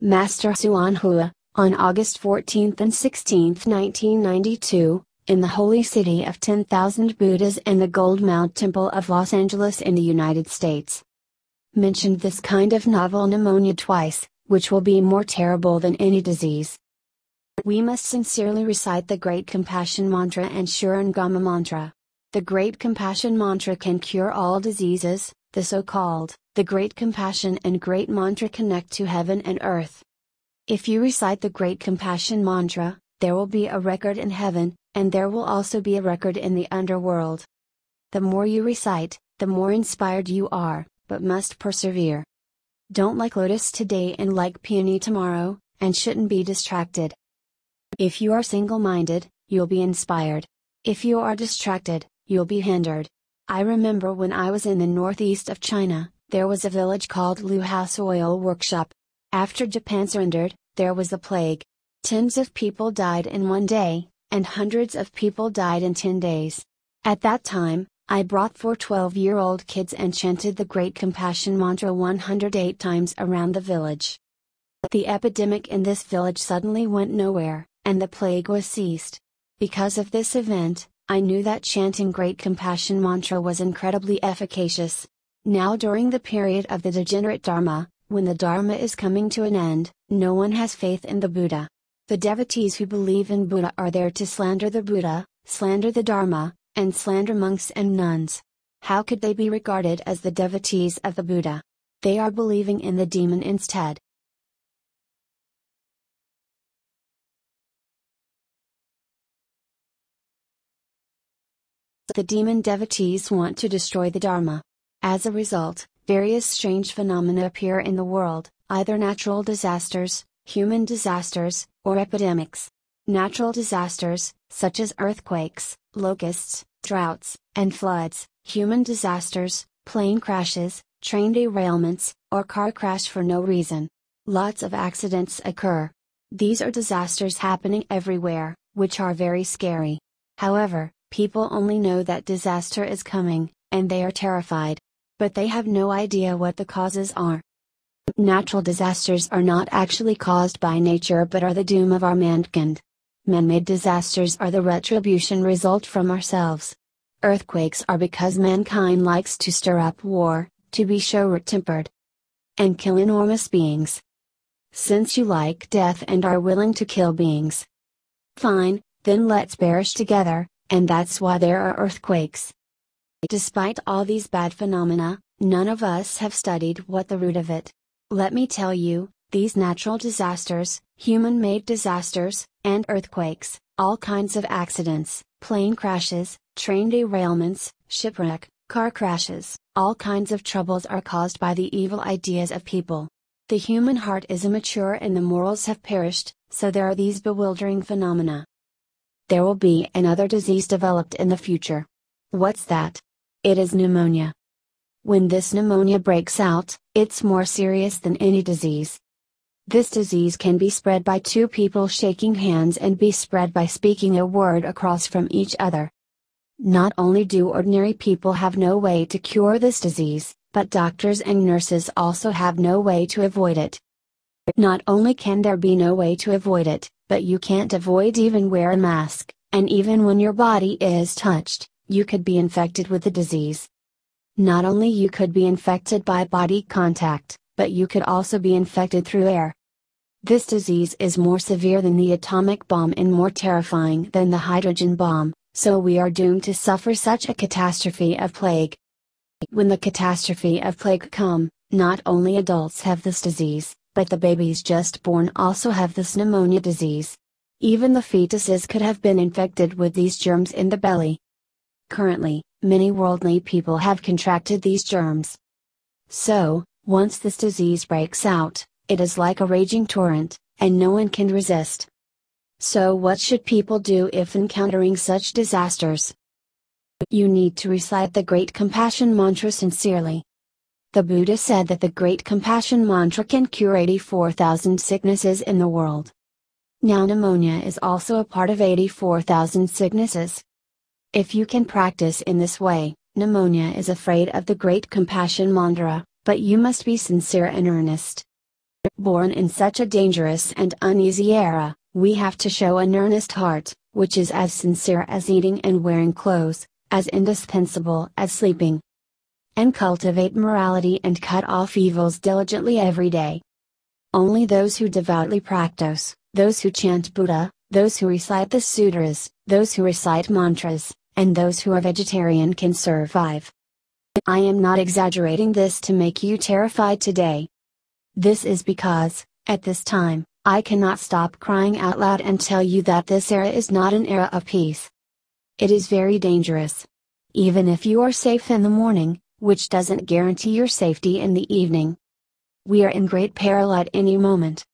Master Hsuan Hua, on August 14 and 16, 1992, in the holy city of 10,000 Buddhas and the Gold Mount Temple of Los Angeles in the United States. Mentioned this kind of novel pneumonia twice, which will be more terrible than any disease. We must sincerely recite the Great Compassion Mantra and Shurangama Mantra. The Great Compassion Mantra can cure all diseases. The so-called, the Great Compassion and Great Mantra connect to heaven and earth. If you recite the Great Compassion Mantra, there will be a record in heaven, and there will also be a record in the underworld. The more you recite, the more inspired you are, but must persevere. Don't like lotus today and like peony tomorrow, and shouldn't be distracted. If you are single-minded, you'll be inspired. If you are distracted, you'll be hindered. I remember when I was in the northeast of China, there was a village called Lu House Oil Workshop. After Japan surrendered, there was a plague. Tens of people died in one day, and hundreds of people died in 10 days. At that time, I brought 4 12-year-old kids and chanted the Great Compassion Mantra 108 times around the village. The epidemic in this village suddenly went nowhere, and the plague was ceased. Because of this event, I knew that chanting Great Compassion Mantra was incredibly efficacious. Now during the period of the degenerate Dharma, when the Dharma is coming to an end, no one has faith in the Buddha. The devotees who believe in Buddha are there to slander the Buddha, slander the Dharma, and slander monks and nuns. How could they be regarded as the devotees of the Buddha? They are believing in the demon instead. The demon devotees want to destroy the Dharma. As a result, various strange phenomena appear in the world, either natural disasters, human disasters, or epidemics. Natural disasters, such as earthquakes, locusts, droughts, and floods; human disasters, plane crashes, train derailments, or car crash for no reason. Lots of accidents occur. These are disasters happening everywhere, which are very scary. However, people only know that disaster is coming, and they are terrified. But they have no idea what the causes are. Natural disasters are not actually caused by nature but are the doom of our mankind. Man-made disasters are the retribution result from ourselves. Earthquakes are because mankind likes to stir up war, to be short-tempered, and kill enormous beings. Since you like death and are willing to kill beings, fine, then let's perish together, and that's why there are earthquakes. Despite all these bad phenomena, none of us have studied what the root of it. Let me tell you, these natural disasters, human-made disasters, and earthquakes, all kinds of accidents, plane crashes, train derailments, shipwreck, car crashes, all kinds of troubles are caused by the evil ideas of people. The human heart is immature and the morals have perished, so there are these bewildering phenomena. There will be another disease developed in the future. What's that? It is pneumonia. When this pneumonia breaks out, it's more serious than any disease. This disease can be spread by 2 people shaking hands and be spread by speaking a word across from each other. Not only do ordinary people have no way to cure this disease, but doctors and nurses also have no way to avoid it. Not only can there be no way to avoid it, but you can't avoid even wear a mask, and even when your body is touched, you could be infected with the disease. Not only you could be infected by body contact, but you could also be infected through air. This disease is more severe than the atomic bomb and more terrifying than the hydrogen bomb, so we are doomed to suffer such a catastrophe of plague. When the catastrophe of plague come, not only adults have this disease, but the babies just born also have this pneumonia disease. Even the fetuses could have been infected with these germs in the belly. Currently, many worldly people have contracted these germs. So, once this disease breaks out, it is like a raging torrent, and no one can resist. So what should people do if encountering such disasters? You need to recite the Great Compassion Mantra sincerely. The Buddha said that the Great Compassion Mantra can cure 84,000 sicknesses in the world. Now pneumonia is also a part of 84,000 sicknesses. If you can practice in this way, pneumonia is afraid of the Great Compassion Mantra, but you must be sincere and earnest. Born in such a dangerous and uneasy era, we have to show an earnest heart, which is as sincere as eating and wearing clothes, as indispensable as sleeping. And cultivate morality and cut off evils diligently every day. Only those who devoutly practice, those who chant Buddha, those who recite the sutras, those who recite mantras, and those who are vegetarian can survive. I am not exaggerating this to make you terrified today. This is because, at this time, I cannot stop crying out loud and tell you that this era is not an era of peace. It is very dangerous. Even if you are safe in the morning, which doesn't guarantee your safety in the evening. We are in great peril at any moment.